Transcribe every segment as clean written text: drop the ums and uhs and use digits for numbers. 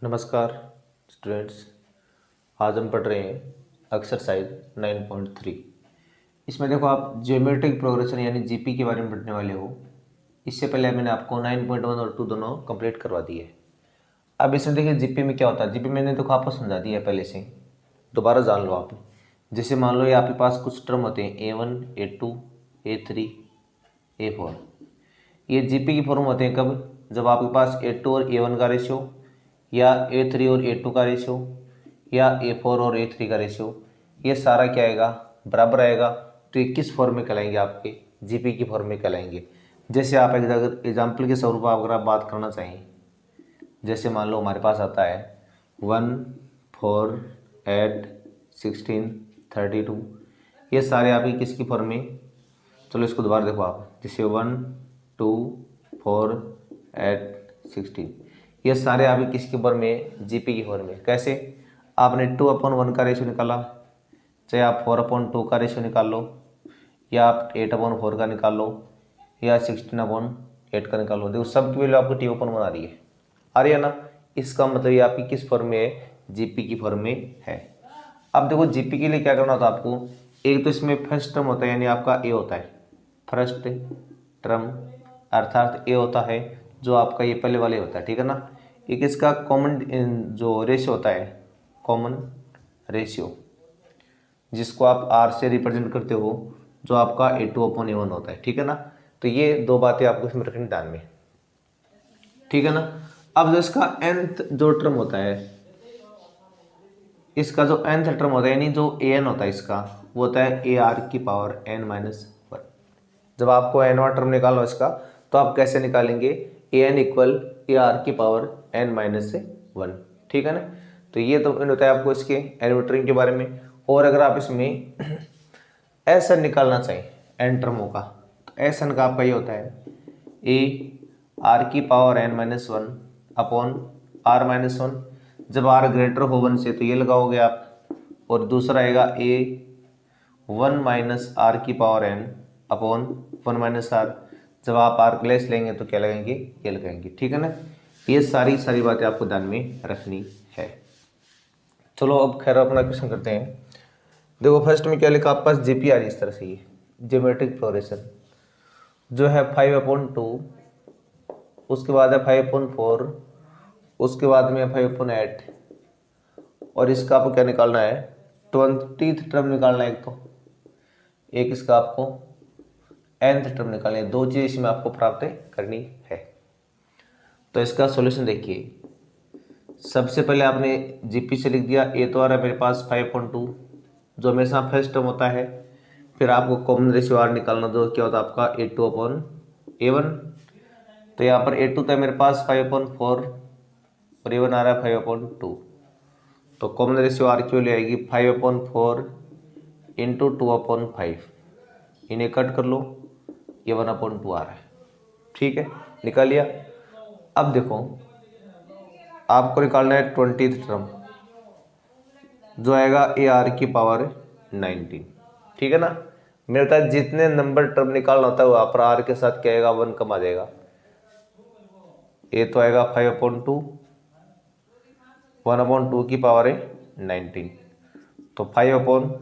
नमस्कार स्टूडेंट्स। आज हम पढ़ रहे हैं एक्सरसाइज 9.3। इसमें देखो आप ज्योमेट्रिक प्रोग्रेशन यानी जीपी के बारे में पढ़ने वाले हो। इससे पहले मैंने आपको 9.1 और 2 दोनों कंप्लीट करवा दिए। अब इसमें देखिए जीपी में क्या होता है। जीपी मैंने देखो आपको समझा दिया है पहले से, दोबारा जान लो आप। जैसे मान लो ये आपके पास कुछ टर्म होते हैं A1, A2, A3, A4। ये जीपी की फॉर्म होते हैं कब? जब आपके पास A2 और A1 का रेशियो, या A3 और A2 का रेशियो, या A4 और A3 का रेशियो, ये सारा क्या आएगा? बराबर आएगा। तो ये किस फॉर्म में कहलाएंगे? आपके जीपी की फॉर्म में कहलाएंगे। जैसे आप अगर एग्जाम्पल के स्वरूप अगर आप बात करना चाहें, जैसे मान लो हमारे पास आता है 1, 4, 8, 16, 32। ये सारे आपकी किसकी फॉर्म में? चलो इसको दोबारा देखो आप। जैसे 1, 2, 4, 8, 16, ये सारे आपके किसके फॉर्म में? जीपी की फॉर्म में। कैसे? आपने 2/1 का रेशियो निकाला, चाहे आप 4/2 का रेशियो निकाल लो, या आप 8/4 का निकाल लो, या 16/8 का निकाल लो। देखो सब की वैल्यू आपको T/1 आ रही है ना। इसका मतलब ये आपकी किस फॉर्म में है? जीपी की फॉर्म में है। अब देखो जीपी के लिए क्या करना होता है आपको। एक तो इसमें फर्स्ट टर्म होता है यानी आपका ए होता है, फर्स्ट टर्म अर्थात ए होता है, जो आपका ये पहले वाले होता है, ठीक है ना। एक इसका कॉमन जो रेशियो होता है, कॉमन रेशियो, जिसको आप आर से रिप्रेजेंट करते हो, जो आपका A2/A1 होता है, ठीक है ना। तो ये दो बातें आपको इसमें रखनी ध्यान में, ठीक है ना। अब जो इसका nth जो टर्म होता है, इसका जो nth टर्म होता है यानी जो an होता है इसका, वो होता है AR⁻n-1। जब आपको n वाला टर्म निकालना हो इसका, तो आप कैसे निकालेंगे? an = AR⁻n-1, ठीक है ना। तो ये तो होता है आपको इसके एनवटरिंग के बारे में। और अगर आप इसमें एसन निकालना चाहें n टर्मों का, तो एसन का आपका ये होता है AR⁻n-1 अपॉन R-1। जब R ग्रेटर हो 1 से तो ये लगाओगे आप, और दूसरा आएगा A1 - R⁻n अपॉन 1 - R। जब आप R लेस लेंगे तो क्या लगाएंगे? ये लगाएंगे, ठीक है ना। ये सारी बातें आपको ध्यान में रखनी है। चलो अब खैर अपना क्वेश्चन करते हैं। देखो फर्स्ट में क्या लिखा आपके पास? जीपी आ रही इस तरह से, ये ज्योमेट्रिक प्रोग्रेशन जो है 5/2, उसके बाद है 5/4, उसके बाद में 5/8, और इसका आपको क्या निकालना है? 20th टर्म निकालना है। एक इसका आपको nth टर्म निकालना है। दो चीज़ इसमें आपको प्राप्त करनी है। तो इसका सॉल्यूशन देखिए। सबसे पहले आपने जीपी से लिख दिया। ए तो आ रहा है मेरे पास 5/2, जो हमेशा फर्स्ट टर्म होता है। फिर आपको कॉमन रेशियो आर निकालना, जो क्या होता है आपका A2/A1। तो यहाँ पर A2 था मेरे पास 5/4 और A1 आ रहा है 5/2। तो कॉमन रेशियो आर की वैल्यू आएगी 5/4 इंटू 2/5। इन्हें कट कर लो, ये 1/2 आ रहा है, ठीक है, निकाल लिया। अब देखो आपको निकालना है 20th टर्म, जो आएगा AR⁻19, ठीक है ना। मेरे पास जितने नंबर टर्म निकालना होता है वहाँ पर आर के साथ क्या आएगा? 1 कम आ जाएगा। ए तो आएगा 5/2, 1/2 तो 5/2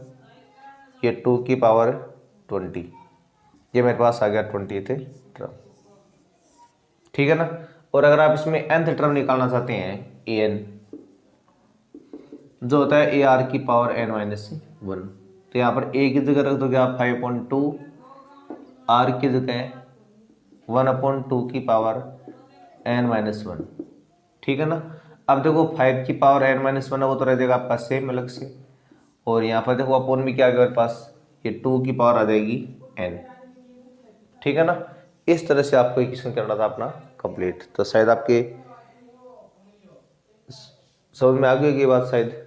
ये मेरे पास आ गया 20th टर्म, ठीक है ना। और अगर आप इसमें nth टर्म निकालना चाहते हैं an, जो होता है AR⁻n-1, तो यहाँ पर a की जगह रख दोगे आप 5/2, r की जगह 1/2 ठीक है ना। अब देखो 5 वो तो रह जाएगा आपका सेम अलग से, और यहाँ पर देखो अपोन में क्या आ गया मेरे पास? ये 2 की पावर आ जाएगी n, ठीक है ना। इस तरह से आपको इक्वेशन करना था अपना कंप्लीट। तो शायद आपके समझ में आ गई ये बात शायद।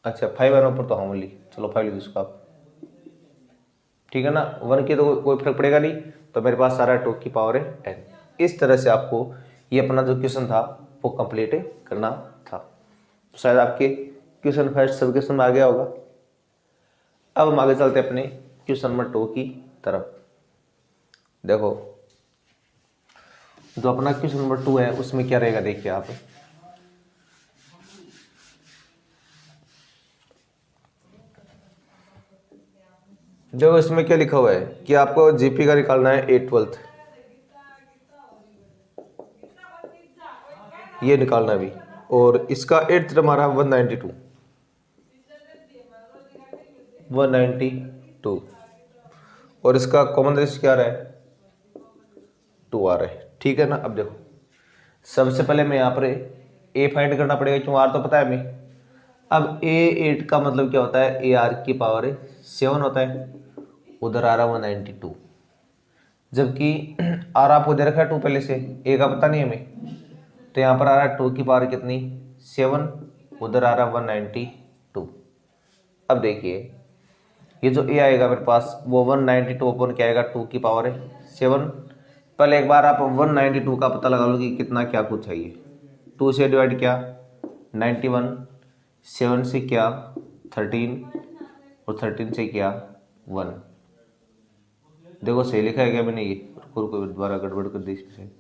अच्छा 5 आने ऊपर तो हाँ ओनली, चलो 5 लिख दो इसको आप, ठीक है ना। 1 की तो कोई फर्क पड़ेगा नहीं, तो मेरे पास सारा 2 की पावर है n। इस तरह से आपको ये अपना जो क्वेश्चन था वो कंप्लीट करना था। तो शायद आपके क्वेश्चन फर्स्ट सब क्वेश्चन में आ गया होगा। अब हम आगे चलते हैं अपने क्वेश्चन नंबर 2 की तरफ। देखो जो अपना क्वेश्चन नंबर 2 है उसमें क्या रहेगा, देखिए आप। देखो इसमें क्या लिखा हुआ है कि आपको जीपी का निकालना है 8/12 ये निकालना है अभी, और इसका 8th टर्म आ रहा है 192 और इसका कॉमन रेशियो क्या आ रहा है 2 आ रहा है। ठीक है ना। अब देखो सबसे पहले मैं यहाँ पर ए फाइंड करना पड़ेगा क्यों आर तो पता है हमें। अब A8 का मतलब क्या होता है, AR की पावर 7 होता है, उधर आ रहा 192, जबकि आर आपको दे रखा है 2 पहले से, ए का पता नहीं हमें, तो यहाँ पर आ रहा है 2 की पावर कितनी 7, उधर आ रहा 192। अब देखिए ये जो ए आएगा मेरे पास वो 192 अपन क्या आएगा 2 की पावर 7। पहले एक बार आप 192 का पता लगा लो कि कितना क्या कुछ है ये। 2 से डिवाइड किया 91, 7 से क्या 13 और 13 से क्या 1। देखो सही लिखा है क्या मैंने, ये कोई दोबारा गड़बड़ कर दी इसमें,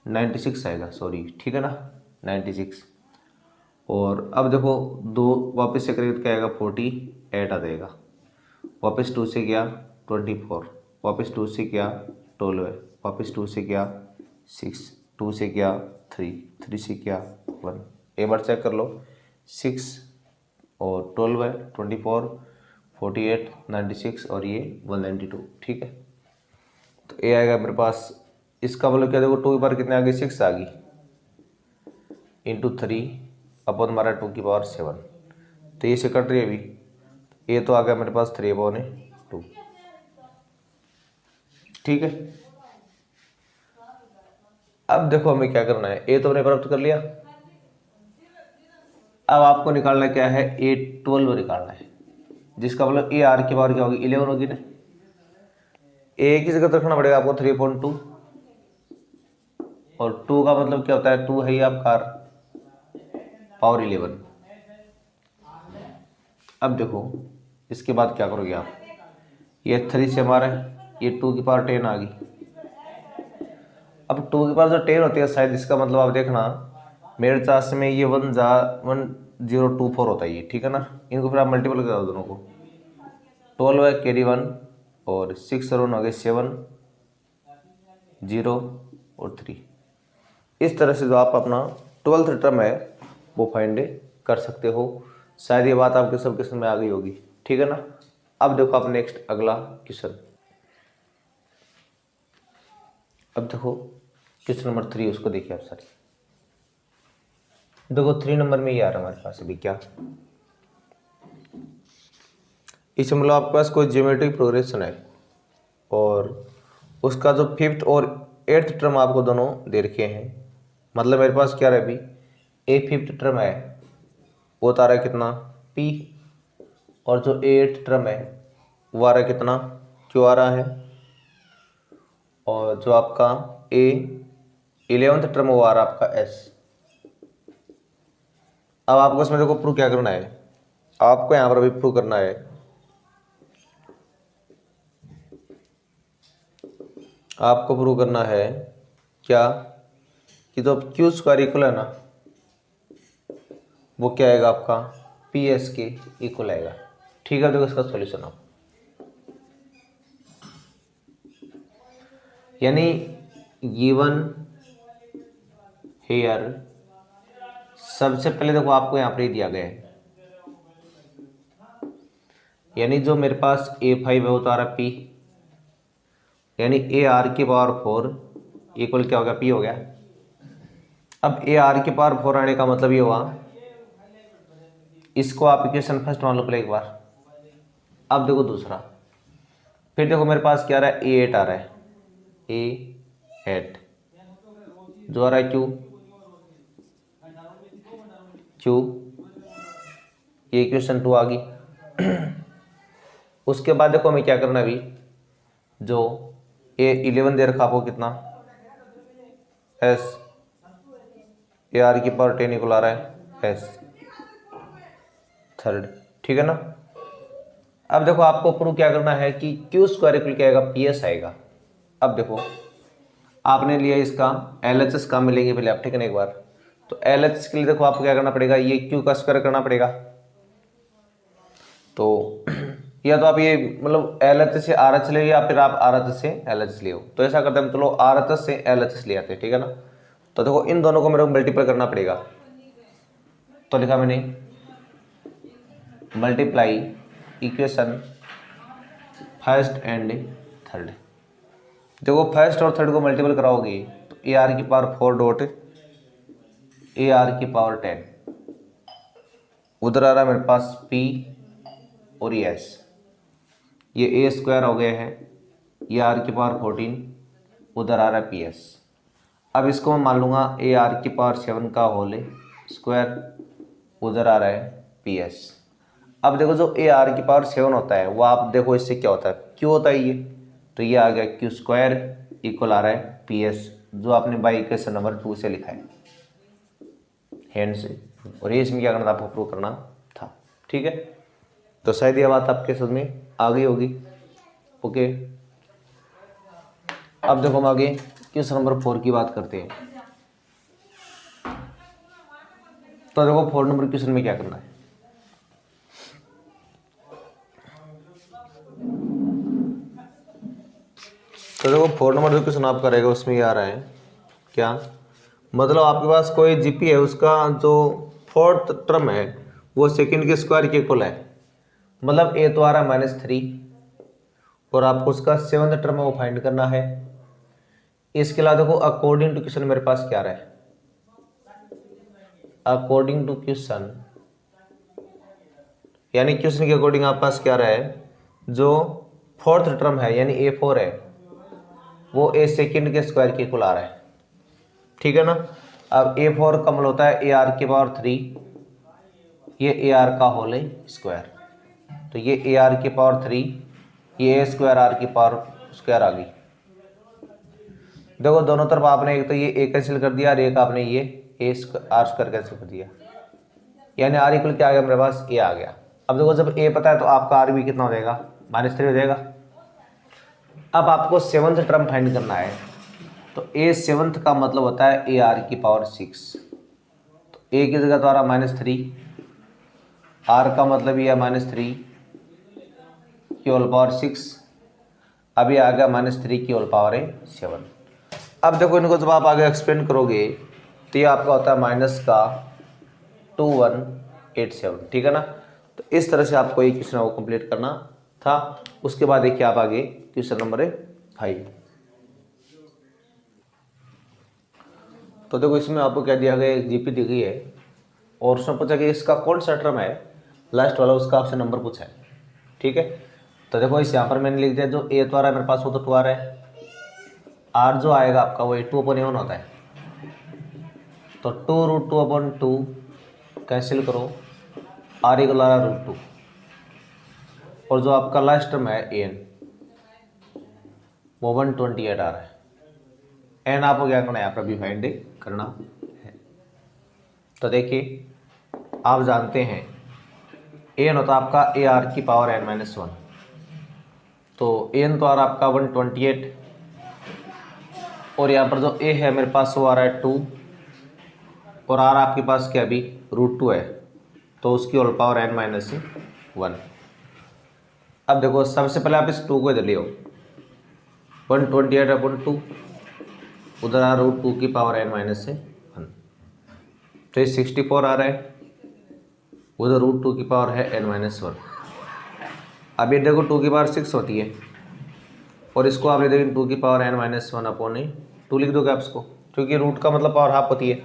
96 आएगा सॉरी, ठीक है ना 96। और अब देखो 2 वापस से करेंगे तो क्या आएगा 48 आ जाएगा, वापस 2 से क्या 24, वापस 2 से क्या 12, वापस 2 से क्या 6, 2 से क्या 3, 3 से क्या 1। एक बार चेक कर लो 6 और 12 है 24, 48, 96 और ये 192। ठीक है तो ए आएगा मेरे पास, इसका मतलब क्या देखो 2 की पावर कितने आ गई 6 आ गई, इंटू 3 अपन हमारा 2 की पावर 7, तो ये से कट रही है अभी, ए तो आ गया मेरे पास 3/2। ठीक है अब देखो हमें क्या करना है, ए तो हमने प्राप्त कर लिया, अब आपको निकालना क्या है A12 निकालना है, जिसका मतलब ए आर की पावर क्या होगी 11 होगी ना। ए की जगह रखना पड़ेगा आपको 3.2 और 2 का मतलब क्या होता है 2 है ही आपका पावर 11। अब देखो इसके बाद क्या करोगे आप, ये 3 से हमारा ये 2 की पावर 10 आ गई। अब 2 की पावर जो 10 होती है शायद इसका मतलब आप देखना मेरे चार्ज में ये 1024 होता है ये, ठीक है ना। इनको फिर आप मल्टीपल करो दोनों को, 12 है कैरी 1 और 6 और 1 हो गए 7, 0 और 3। इस तरह से जो आप अपना 12th टर्म है वो फाइंड कर सकते हो। शायद ये बात आपके सब क्वेश्चन में आ गई होगी, ठीक है ना। अब देखो आप नेक्स्ट अगला क्वेश्चन, अब देखो क्वेश्चन नंबर 3 उसको देखिए आप सारी। देखो 3 नंबर में ये आ रहा है हमारे पास अभी क्या, इस मतलब आपके पास कोई ज्योमेट्रिक प्रोग्रेशन है और उसका जो 5th और 8th टर्म आपको दोनों दे रखे हैं। मतलब मेरे पास क्या है अभी ए 5th टर्म है वो आ रहा है कितना P, और जो 8th टर्म है वो आ रहा है कितना Q आ रहा है, और जो आपका A 11th टर्म वो आ रहा है आपका S। अब आपको इसमें देखो प्रूव क्या करना है, आपको यहाँ पर अभी प्रूव करना है आपको प्रूव करना है क्या कि जो क्यू स्क्वायर इक्वल है ना वो क्या आएगा आपका पी एस के इक्वल आएगा। ठीक है देखो इसका सॉल्यूशन आप, यानी गिवन हेयर सबसे पहले देखो आपको यहाँ पर ही दिया गया है, यानी जो मेरे पास A5 है वो तो आ रहा P, यानी ए आर की पावर 4 इक्वल क्या हो गया P हो गया। अब ए आर की पावर 4 आने का मतलब ये हुआ, इसको आप इक्वेशन फर्स्ट मान लो पहले एक बार। अब देखो दूसरा, फिर देखो मेरे पास क्या आ रहा है A8 आ रहा है, A8 जो आ रहा है Q, ये इक्वेशन 2 आ गई। उसके बाद देखो हमें क्या करना है अभी, जो A11 दे रखा आपको कितना S, ए आर की पावर 10 इक्वल आ रहा है S थर्ड, ठीक है ना। अब देखो आपको प्रूव क्या करना है कि क्यू स्क्वायर इक्वल क्या आएगा PS आएगा। अब देखो आपने लिया इसका LHS का मिलेंगे पहले आप, ठीक है ना एक बार, तो LHS के लिए देखो आपको क्या करना पड़ेगा, ये क्यू का स्क्वायर करना पड़ेगा। तो या तो आप ये मतलब LHS से RHS ले या फिर आप RHS से LHS ले हो। तो ऐसा करते हैं हम, चलो RHS से LHS ले आते हैं, ठीक है ना। तो देखो इन दोनों को मेरे को मल्टीप्लाई करना पड़ेगा। तो लिखा मैंने multiply equation first and third. देखो फर्स्ट और थर्ड को मल्टीपल कराओगे तो AR की पावर 4 डॉट AR की पावर 10, उधर आ रहा है मेरे पास P और ये S, ये A स्क्वायर हो गया है, AR की पावर 14, उधर आ रहा है PS। अब इसको मैं मान लूँगा AR की पावर 7 का होल स्क्वायर, उधर आ रहा है PS। अब देखो जो AR की पावर 7 होता है वो आप देखो इससे क्या होता है, Q होता है ये, तो ये आ गया Q स्क्वायर इक्वल आ रहा है PS, जो आपने बाई इक्वेशन नंबर 2 से लिखा है हैंड से, और ये इसमें क्या करना था, आपको प्रूव करना था, ठीक है। तो शायद ये बात आपके समझ में आ गई होगी। ओके, अब देखो हम आगे क्वेश्चन नंबर 4 की बात करते हैं। तो देखो 4 नंबर क्वेश्चन में क्या करना है। तो देखो 4 नंबर जो क्वेश्चन आपका रहेगा उसमें ये आ रहा है क्या, मतलब आपके पास कोई जीपी है, उसका जो फोर्थ टर्म है वो सेकंड के स्क्वायर के इक्वल है, मतलब ए तो आ रहा है -3 और आपको उसका 7th टर्म है वो फाइंड करना है। इसके अलावा देखो अकॉर्डिंग टू क्वेश्चन मेरे पास क्या आ रहा है, अकॉर्डिंग टू क्वेश्चन यानी क्वेश्चन के अकॉर्डिंग आपके पास क्या आ रहा है, जो फोर्थ टर्म है यानी A4 है वो ए सेकंड के स्क्वायर के इक्वल आ रहा है, ठीक है ना। अब A4 का मतलब होता है AR की पावर 3, ये AR का होल स्क्वायर, तो ये AR की पावर 3, ये A स्क्वायर R की पावर स्क्वायर आ गई। देखो दोनों तरफ आपने एक तो ये A कैंसिल कर दिया और एक आपने ये R स्क्वायर कैंसिल कर दिया, यानी R इक्वल क्या आ गया मेरे पास, A आ गया। अब देखो जब A पता है तो आपका R भी कितना हो जाएगा, -3 हो जाएगा। अब आपको 7th टर्म फाइंड करना है, तो A 7th का मतलब होता है AR की पावर 6, तो A की जगह तो आ रहा -3, R का मतलब ये है -3 की होल पावर 6, अभी आ गया -3 की होल पावर 7। अब देखो इनको जब आप आगे एक्सपेंड करोगे तो ये आपका होता है -2187, ठीक है ना। तो इस तरह से आपको ये क्वेश्चन को कंप्लीट करना था। उसके बाद देखिए आप आगे क्वेश्चन नंबर 5। तो देखो इसमें आपको क्या दिया गया, एक जीपी दी गई है और उसमें पूछा कि इसका कौन सा टर्म है लास्ट वाला, उसका आपसे नंबर पूछा है, ठीक है। तो देखो इस यहाँ पर मैंने लिख दिया, जो A तो आ रहा है मेरे पास वो तो 2 आ रहा है, R जो आएगा आपका वो 2/1 होता है, तो 2√2/2 कैंसिल करो, R इक्वल आ रहा है √2, और जो आपका लास्ट टर्म है AN वो 128 आ रहा है। एन आपको क्या करना है, यहाँ पर भी फाइंड करना है। तो देखिए आप जानते हैं एन होता है आपका AR की पावर n-1, तो एन तो आ रहा है आपका 128 और यहाँ पर जो A है मेरे पास वो आ रहा है 2 और R आपके पास क्या भी √2 है, तो उसकी होल पावर n-1। अब देखो सबसे पहले आप इस 2 को इधर ले आओ, 128/2, उधर आ √2 की पावर n-1, तो ये 64 आ रहा है, उधर √2 की पावर है n-1। अब ये देखो 2 की पावर 6 होती है और इसको आप ले देखिए 2 की पावर n-1/2 लिख दोगे आप इसको, क्योंकि रूट का मतलब पावर हाफ होती है,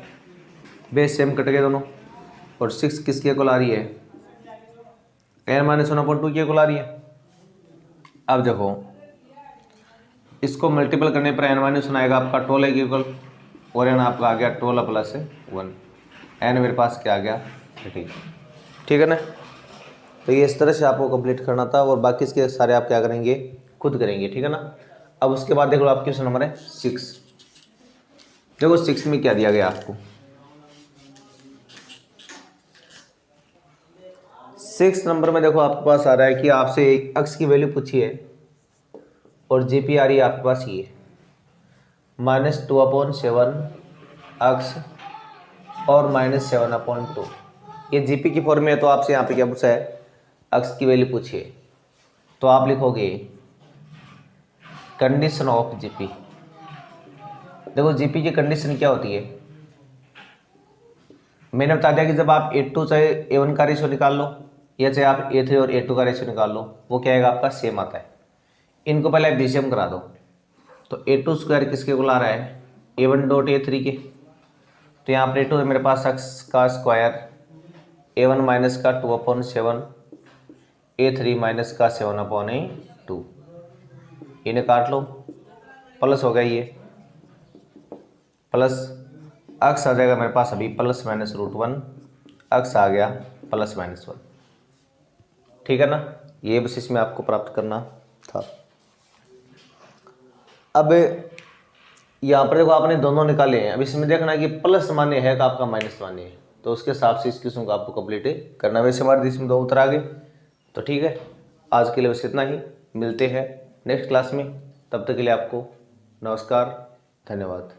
बेस सेम कट गए दोनों, और 6 किसकी इक्वल आ रही है, n-1/2 की इक्वल आ रही है। अब देखो इसको मल्टीपल करने पर n-1 आएगा आपका 12 की इक्वल, और n आपका आ गया 12 + 1, n मेरे पास क्या आ गया 30, ठीक है ना। तो ये इस तरह से आपको कंप्लीट करना था और बाकी इसके सारे आप क्या करेंगे, खुद करेंगे, ठीक है ना। अब उसके बाद देखो आप क्वेश्चन नंबर है 6। देखो 6 में क्या दिया गया आपको, 6 नंबर में देखो आपके पास आ रहा है कि आपसे एक अक्स की वैल्यू पूछी है और जीपी आ रही है आपके पास ये -2/7 अक्स और -7/2, ये जीपी की फॉर्म में है। तो आपसे यहाँ पे क्या पूछा है, अक्स की वैल्यू पूछिए, तो आप लिखोगे कंडीशन ऑफ जीपी। देखो जीपी की कंडीशन क्या होती है, मैंने बता दिया कि जब आप A2 चाहे A1 का रेशियो निकाल लो या चाहे आप A3 और A2 का रेशियो निकाल लो, वो क्या आएगा आपका सेम आता है। इनको पहले आप बीसीएम करा दो। तो A2 स्क्वायर किसके को ला रहा है, A1 डॉट A3 के। तो यहाँ पर A2 है मेरे पास x का स्क्वायर, A1 माइनस का 2/7, A3 माइनस का 7/2। इन्हें काट लो, प्लस हो गया ये, प्लस x आ जाएगा मेरे पास अभी +-√1, x आ गया +-1। ठीक है ना, ये बस इसमें आपको प्राप्त करना था। अब यहाँ पर देखो आपने दोनों निकाले हैं, अब इसमें देखना कि प्लस मान्य है कि आपका माइनस मान्य है, तो उसके हिसाब से इस किस्म को आपको कंप्लीट करना। वैसे हमारे इसमें 2 उत्तर आ गए, तो ठीक है, आज के लिए बस इतना ही। मिलते हैं नेक्स्ट क्लास में, तब तक के लिए आपको नमस्कार, धन्यवाद।